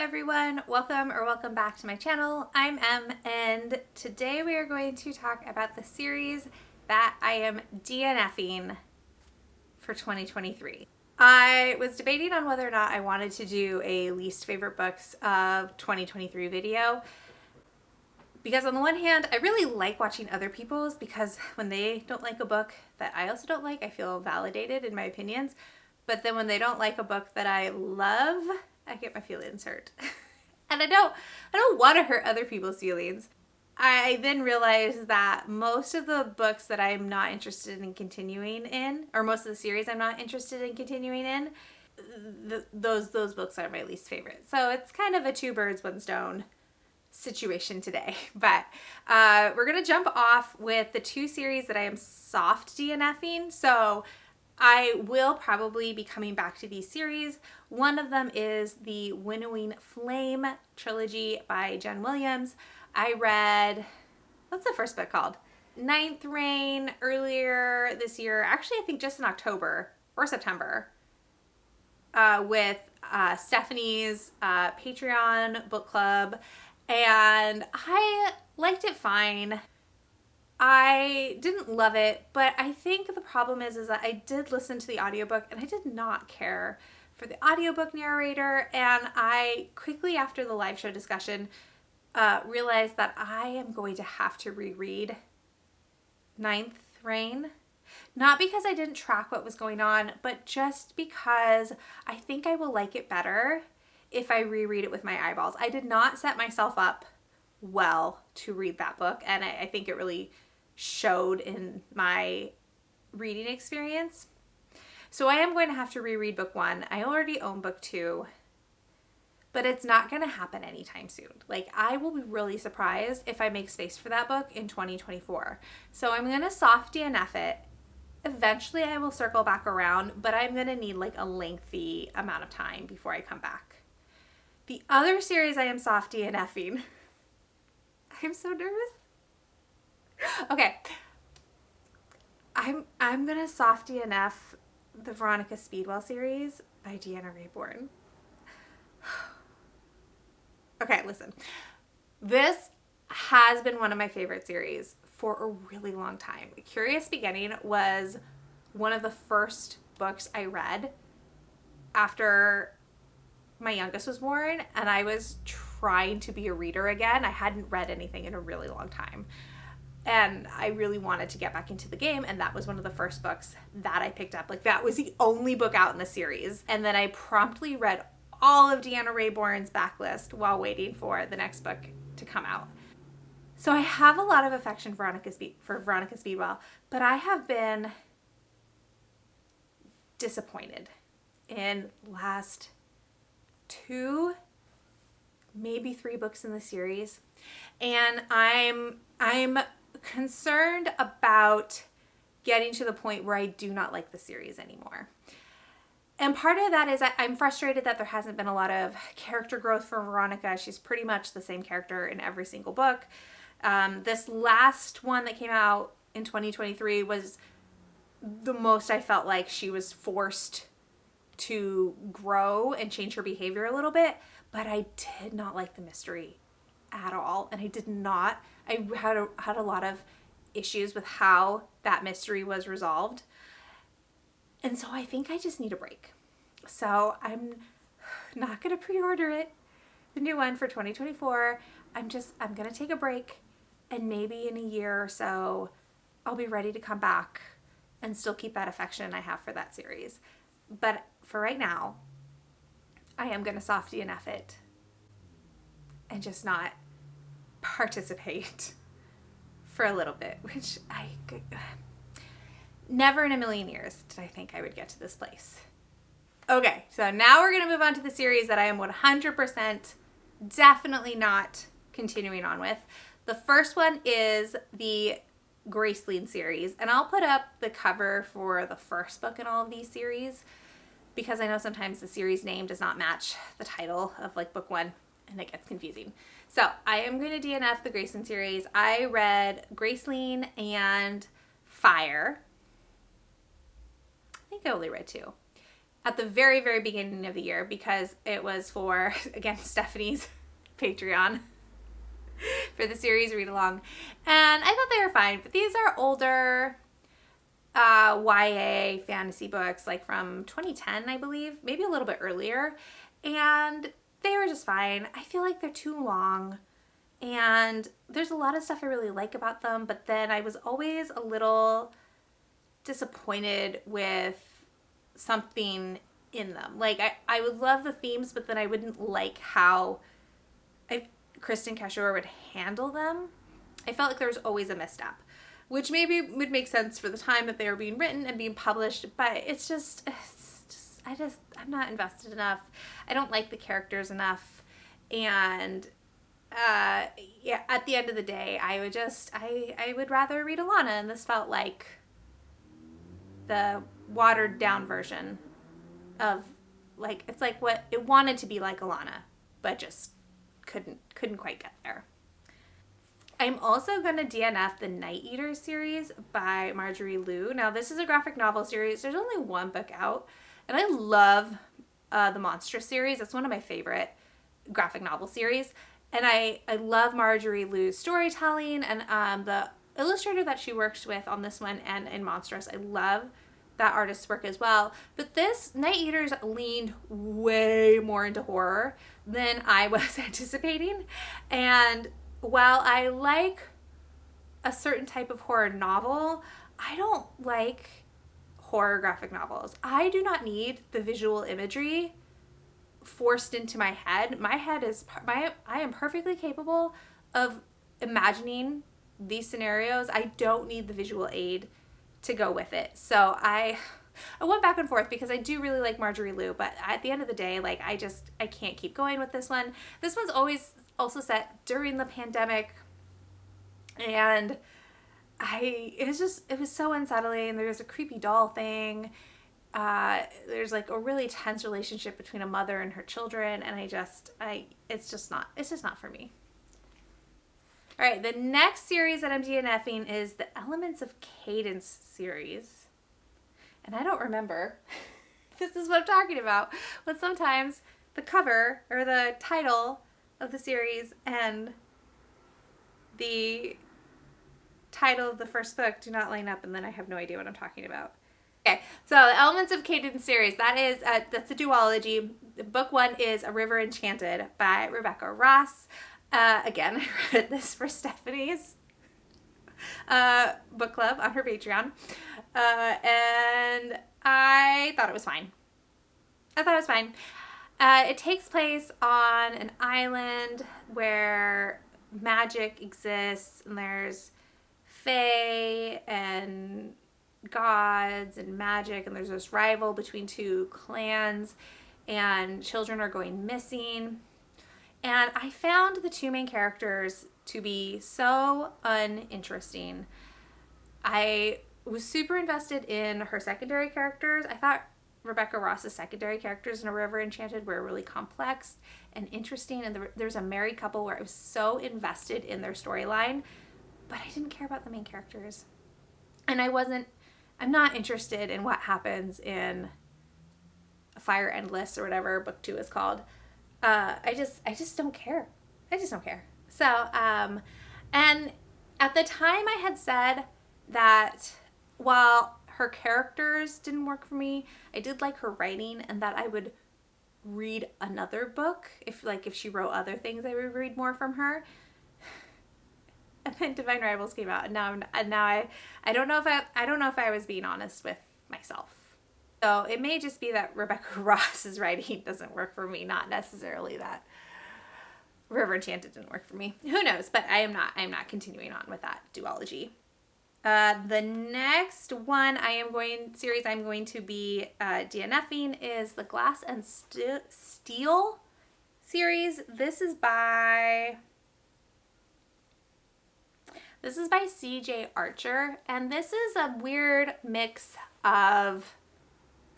everyone, welcome back to my channel. I'm Em, and today we are going to talk about the series that I am DNFing for 2023. I was debating on whether or not I wanted to do a least favorite books of 2023 video, because on the one hand, I really like watching other people's, because when they don't like a book that I also don't like, I feel validated in my opinions. But then when they don't like a book that I love, I get my feelings hurt. And I don't want to hurt other people's feelings. I then realized that most of the books that I'm not interested in continuing in, or most of the series I'm not interested in continuing in, those books are my least favorite. So it's kind of a two birds, one stone situation today. But we're going to jump off with the two series that I am soft DNFing. So I will probably be coming back to these series. One of them is the Winnowing Flame trilogy by Jen Williams. I read, what's the first book called? Ninth Reign earlier this year. Actually, I think just in October or September, with Stephanie's Patreon book club. And I liked it fine. I didn't love it, but I think the problem is that I did listen to the audiobook and I did not care for the audiobook narrator. And I quickly, after the live show discussion, realized that I am going to have to reread Ninth Reign. Not because I didn't track what was going on, but just because I think I will like it better if I reread it with my eyeballs. I did not set myself up well to read that book, and I think it really showed in my reading experience. So I am going to have to reread book one. I already own book two, but it's not going to happen anytime soon. Like, I will be really surprised if I make space for that book in 2024. So I'm going to soft DNF it. Eventually I will circle back around, but I'm going to need like a lengthy amount of time before I come back. The other series I am soft DNFing, I'm so nervous. Okay. I'm gonna soft DNF the Veronica Speedwell series by Deanna Raybourn. Okay, listen. This has been one of my favorite series for a really long time. Curious Beginning was one of the first books I read after my youngest was born, and I was trying to be a reader again. I hadn't read anything in a really long time, and I really wanted to get back into the game, and that was one of the first books that I picked up. Like, that was the only book out in the series, and then I promptly read all of Deanna Raybourn's backlist while waiting for the next book to come out. So I have a lot of affection for Veronica Speedwell, but I have been disappointed in last 2, maybe 3 books in the series, and I'm concerned about getting to the point where I do not like the series anymore. And part of that is I'm frustrated that there hasn't been a lot of character growth for Veronica. She's pretty much the same character in every single book. This last one that came out in 2023 was the most I felt like she was forced to grow and change her behavior a little bit, but I did not like the mystery at all. And I had a lot of issues with how that mystery was resolved. And so I think I just need a break. So I'm not going to pre-order it, the new one for 2024. I'm going to take a break, and maybe in a year or so, I'll be ready to come back and still keep that affection I have for that series. But for right now, I am going to soft DNF it and just not participate for a little bit, which never in a million years did I think I would get to this place. Okay, so now we're going to move on to the series that I am 100% definitely not continuing on with. The first one is the Graceland series, and I'll put up the cover for the first book in all of these series, because I know sometimes the series name does not match the title of like book one, and it gets confusing. So I am going to DNF the Graceland series. I read Graceland and Fire. I think I only read 2. at the very, very beginning of the year because it was for, again, Stephanie's Patreon for the series read along. And I thought they were fine, but these are older YA fantasy books, like from 2010, I believe, maybe a little bit earlier. And they were just fine. I feel like they're too long. And there's a lot of stuff I really like about them, but then I was always a little disappointed with something in them. Like, I would love the themes, but then I wouldn't like how Kristen Cashore would handle them. I felt like there was always a misstep, which maybe would make sense for the time that they were being written and being published, but I'm not invested enough. I don't like the characters enough. And yeah, at the end of the day, I would rather read Alana, and this felt like the watered down version of, like, it's like what it wanted to be like Alana, but just couldn't quite get there. I'm also going to DNF the Night Eater series by Marjorie Liu. Now, this is a graphic novel series. There's only one book out, and I love the Monstrous series. It's one of my favorite graphic novel series, and I love Marjorie Liu's storytelling, and the illustrator that she works with on this one and in Monstrous, I love that artist's work as well. But this Night Eaters leaned way more into horror than I was anticipating. And while I like a certain type of horror novel, I don't like horror graphic novels. I do not need the visual imagery forced into my head. I am perfectly capable of imagining these scenarios. I don't need the visual aid to go with it. So I went back and forth because I do really like Marjorie Liu, but at the end of the day, like, I can't keep going with this one. This one's always also set during the pandemic, and it was so unsettling. There's a creepy doll thing. There's like a really tense relationship between a mother and her children, and it's just not for me. All right, the next series that I'm DNFing is the Elements of Cadence series. And I don't remember this is what I'm talking about, but sometimes the cover or the title of the series and the title of the first book do not line up, and then I have no idea what I'm talking about. Okay, so the Elements of Cadence series, that's a duology. Book 1 is A River Enchanted by Rebecca Ross. Again, I read this for Stephanie's book club on her Patreon, and I thought it was fine. It takes place on an island where magic exists, and there's fae and gods and magic, and there's this rival between two clans, and children are going missing. And I found the two main characters to be so uninteresting. I was super invested in her secondary characters. I thought Rebecca Ross's secondary characters in A River Enchanted were really complex and interesting. And there's a married couple where I was so invested in their storyline, but I didn't care about the main characters. And I'm not interested in what happens in Fire Endless or whatever book 2 is called. I just don't care. So, and at the time I had said that while her characters didn't work for me, I did like her writing, and that I would read another book. If she wrote other things, I would read more from her. And then Divine Rivals came out, and now I don't know if I was being honest with myself. So it may just be that Rebecca Ross's writing doesn't work for me, not necessarily that River Enchanted didn't work for me. Who knows? But I'm not continuing on with that duology. The next one I'm going to be DNFing is the Glass and Steel series. This is by C.J. Archer, and this is a weird mix of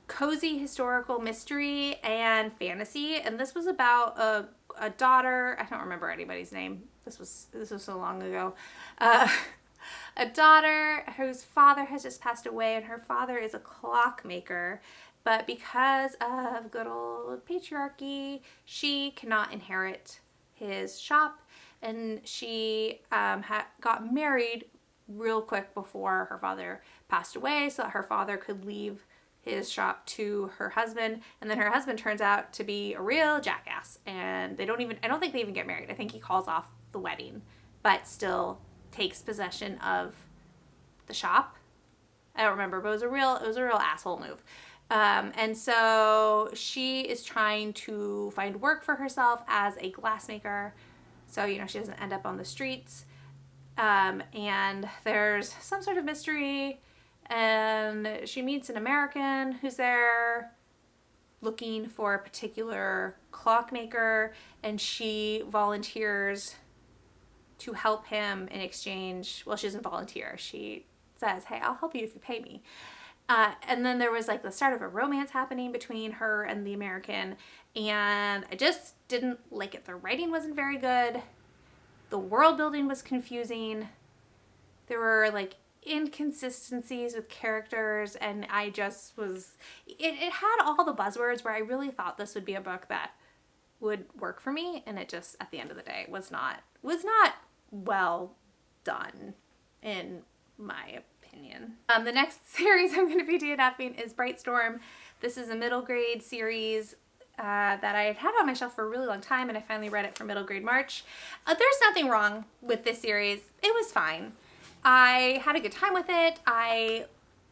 cozy historical mystery and fantasy. And this was about a daughter. I don't remember anybody's name. This was so long ago. A daughter whose father has just passed away, and her father is a clockmaker, but because of good old patriarchy, she cannot inherit his shop, and she got married real quick before her father passed away so that her father could leave his shop to her husband. And then her husband turns out to be a real jackass, and I don't think they even get married. I think he calls off the wedding, but still takes possession of the shop. I don't remember, but it was a real asshole move. And so she is trying to find work for herself as a glassmaker, so she doesn't end up on the streets. And there's some sort of mystery, and she meets an American who's there looking for a particular clockmaker, and she volunteers to help him in exchange. Well, she doesn't volunteer. She says, hey, I'll help you if you pay me. And then there was like the start of a romance happening between her and the American, and I just didn't like it. The writing wasn't very good. The world building was confusing. There were like inconsistencies with characters, and I just was, it had all the buzzwords where I really thought this would be a book that would work for me, and it just, at the end of the day, was not well done, in my opinion. The next series I'm going to be DNFing is Bright Storm. This is a middle grade series that I had had on my shelf for a really long time, and I finally read it for middle grade March. There's nothing wrong with this series. It was fine. I had a good time with it.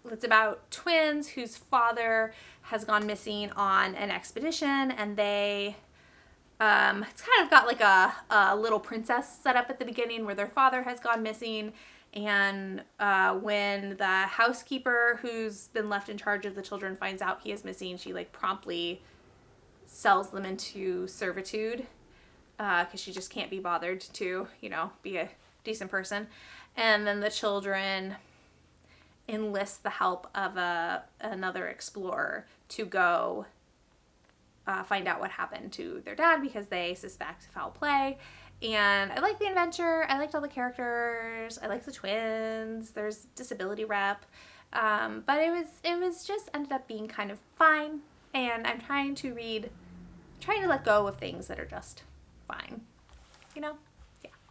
It's about twins whose father has gone missing on an expedition, and they it's kind of got like a little princess set up at the beginning where their father has gone missing, and when the housekeeper who's been left in charge of the children finds out he is missing, she like promptly sells them into servitude because she just can't be bothered to, be a decent person. And then the children enlist the help of another explorer to go find out what happened to their dad because they suspect foul play. And I liked the adventure. I liked all the characters. I liked the twins. There's disability rep. But it was just ended up being kind of fine. And I'm trying to let go of things that are just fine. Yeah.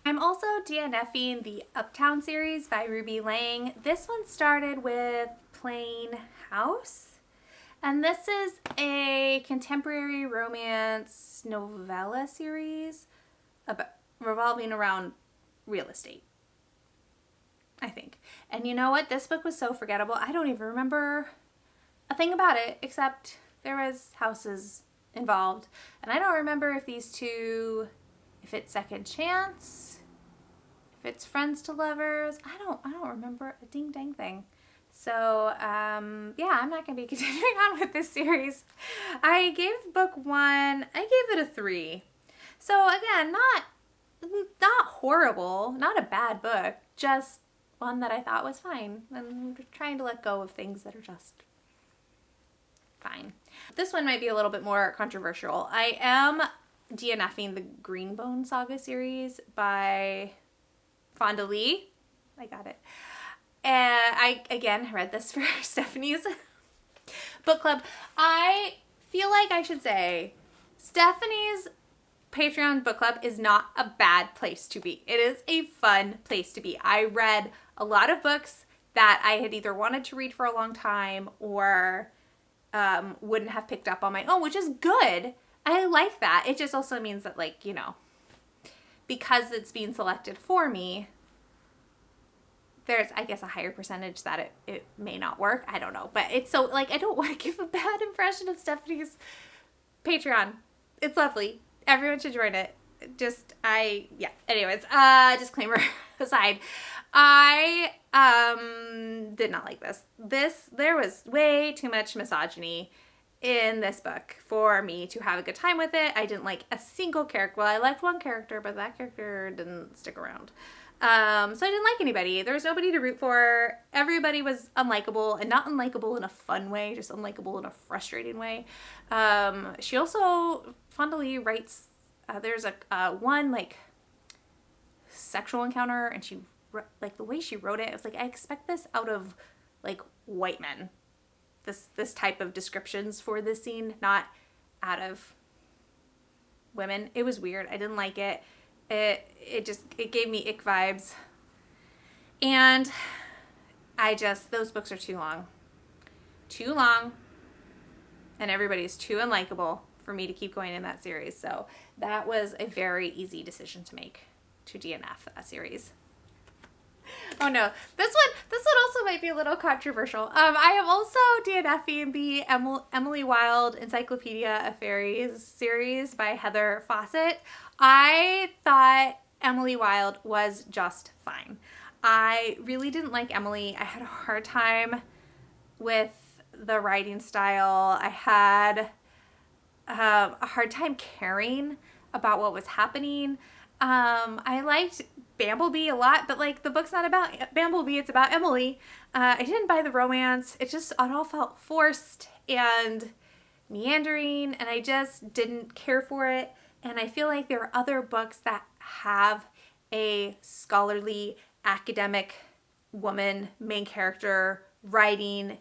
I'm also DNFing the Uptown series by Ruby Lang. This one started with Plain House. And this is a contemporary romance novella series revolving around real estate, I think. And you know what? This book was so forgettable. I don't even remember a thing about it, except there was houses involved. And I don't remember if if it's Second Chance, if it's Friends to Lovers. I don't remember a ding dang thing. So, I'm not going to be continuing on with this series. I gave book 1, I gave it a 3. So again, not horrible, not a bad book, just one that I thought was fine. I'm trying to let go of things that are just fine. This one might be a little bit more controversial. I am DNFing the Greenbone Saga series by Fonda Lee. I got it. And I, again, read this for Stephanie's book club. I feel like I should say Stephanie's Patreon book club is not a bad place to be. It is a fun place to be. I read a lot of books that I had either wanted to read for a long time or wouldn't have picked up on my own, which is good. I like that. It just also means that, because it's being selected for me, there's, I guess, a higher percentage that it may not work. I don't know. But it's so, I don't want to give a bad impression of Stephanie's Patreon. It's lovely. Everyone should join it. Anyways, disclaimer aside, I did not like this. There was way too much misogyny in this book for me to have a good time with it. I didn't like a single character. Well, I liked one character, but that character didn't stick around. So I didn't like anybody. There was nobody to root for. Everybody was unlikable, and not unlikable in a fun way, just unlikable in a frustrating way. She also, Fonda Lee writes, there's one sexual encounter, and she, the way she wrote it, I was like, I expect this out of white men. this type of descriptions for this scene, not out of women. It was weird. I didn't like it. It gave me ick vibes. And those books are too long. Too long. And everybody's too unlikable for me to keep going in that series. So that was a very easy decision to make, to DNF that series. Oh no, this one also might be a little controversial. I am also DNFing the Emily Wilde Encyclopedia of Fairies series by Heather Fawcett. I thought Emily Wilde was just fine. I really didn't like Emily. I had a hard time with the writing style. I had a hard time caring about what was happening. I liked Bamblebee a lot, but like the book's not about Bamblebee, it's about Emily. I didn't buy the romance. It all felt forced and meandering, and I just didn't care for it. And I feel like there are other books that have a scholarly, academic woman main character writing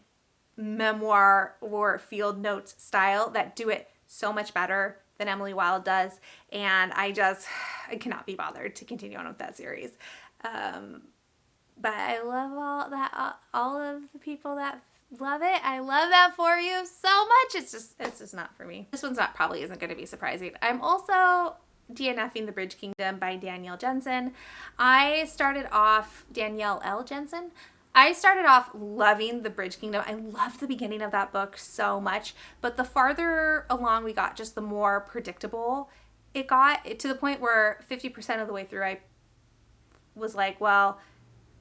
memoir or field notes style that do it so much better than Emily Wilde does, and I cannot be bothered to continue on with that series. But I love all of the people that love it. I love that for you so much. It's just not for me. This one's probably isn't going to be surprising. I'm also DNFing The Bridge Kingdom by Danielle Jensen. Danielle L. Jensen. I started off loving The Bridge Kingdom. I loved the beginning of that book so much, but the farther along we got, just the more predictable it got, to the point where 50% of the way through I was like, well,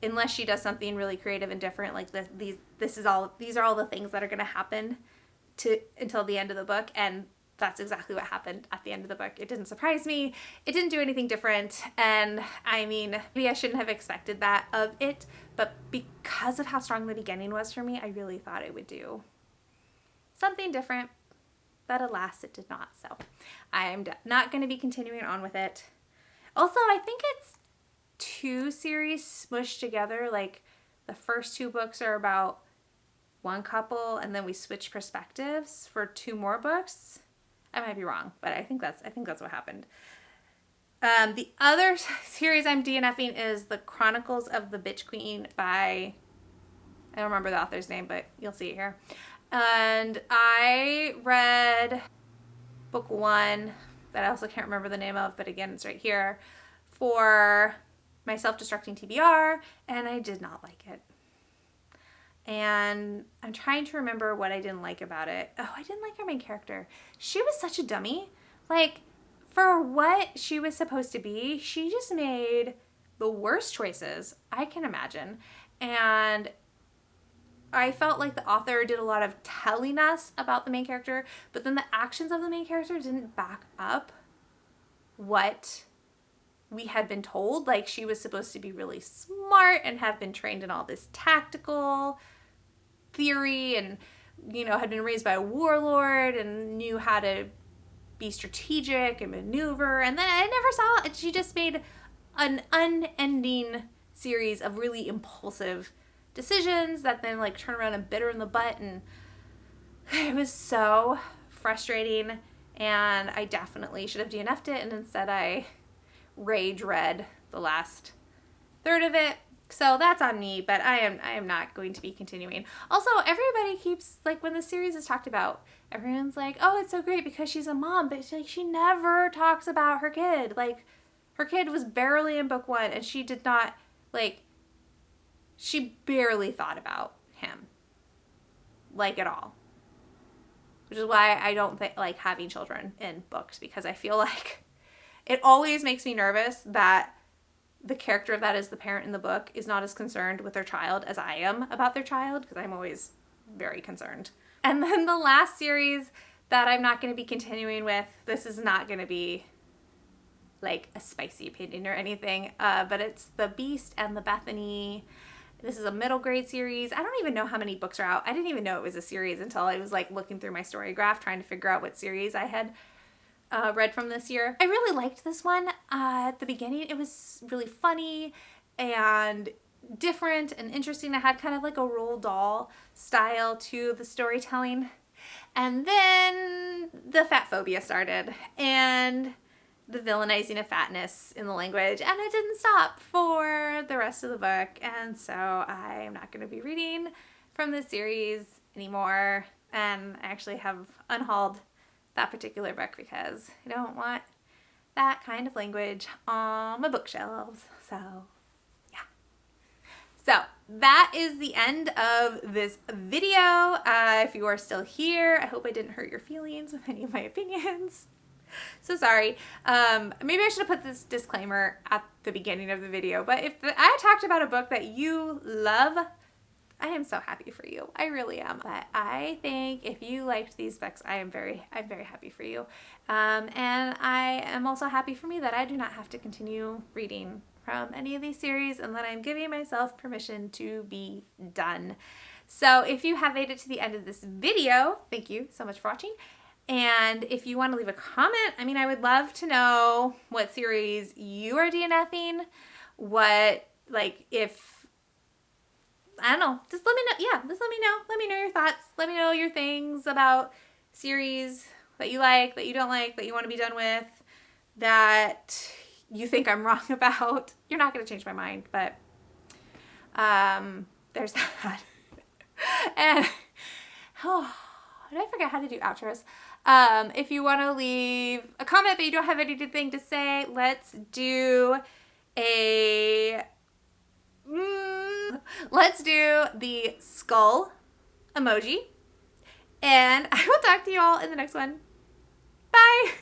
unless she does something really creative and different, like these are all the things that are going to happen until the end of the book, and that's exactly what happened at the end of the book. It didn't surprise me. It didn't do anything different. And I mean, maybe I shouldn't have expected that of it, but because of how strong the beginning was for me, I really thought it would do something different, but alas, it did not. So I'm not going to be continuing on with it. Also, I think it's 2 series smushed together. Like the first 2 books are about one couple, and then we switch perspectives for 2 more books. I might be wrong, but I think that's what happened. The other series I'm DNFing is The Chronicles of the Bitch Queen by, I don't remember the author's name, but you'll see it here. And I read book 1 that I also can't remember the name of, but again, it's right here, for my self-destructing TBR, and I did not like it. And I'm trying to remember what I didn't like about it. Oh, I didn't like our main character. She was such a dummy. Like, for what she was supposed to be, she just made the worst choices I can imagine. And I felt like the author did a lot of telling us about the main character, but then the actions of the main character didn't back up what we had been told. Like, she was supposed to be really smart and have been trained in all this tactical theory and, you know, had been raised by a warlord and knew how to be strategic and maneuver. And then I never saw it. She just made an unending series of really impulsive decisions that then like turn around and bit her in the butt. And it was so frustrating. And I definitely should have DNF'd it. And instead I rage read the last third of it. So that's on me, but I am not going to be continuing. Also, everybody keeps, like, when the series is talked about, everyone's like, oh, it's so great because she's a mom, but like, she never talks about her kid. Like, her kid was barely in book 1, and she did not, like, she barely thought about him, like, at all. Which is why I don't like having children in books, because I feel like it always makes me nervous that the character that is the parent in the book is not as concerned with their child as I am about their child, because I'm always very concerned. And then the last series that I'm not going to be continuing with, this is not going to be like a spicy opinion or anything, but it's The Beast and the Bethany. This is a middle grade series. I don't even know how many books are out. I didn't even know it was a series until I was like looking through my story graph trying to figure out what series I had read from this year. I really liked this one. At the beginning, it was really funny, and different and interesting. It had kind of like a Roald Dahl style to the storytelling. And then the fat phobia started and the villainizing of fatness in the language, and it didn't stop for the rest of the book. And so I'm not going to be reading from this series anymore, and I actually have unhauled that particular book because I don't want that kind of language on my bookshelves. So yeah. So that is the end of this video. If you are still here, I hope I didn't hurt your feelings with any of my opinions. So sorry. Maybe I should have put this disclaimer at the beginning of the video, but if I talked about a book that you love, I am so happy for you. I really am. But I think if you liked these books, I'm very happy for you. And I am also happy for me that I do not have to continue reading from any of these series, and that I'm giving myself permission to be done. So if you have made it to the end of this video, thank you so much for watching. And if you want to leave a comment, I mean, I would love to know what series you are DNFing. What, like, if, I don't know, just let me know. Yeah, just let me know. Let me know your thoughts. Let me know your things about series that you like, that you don't like, that you want to be done with, that you think I'm wrong about. You're not going to change my mind, but there's that. And, oh, did I forget how to do outros? If you want to leave a comment but you don't have anything to say, let's do the skull emoji. And I will talk to you all in the next one. Bye!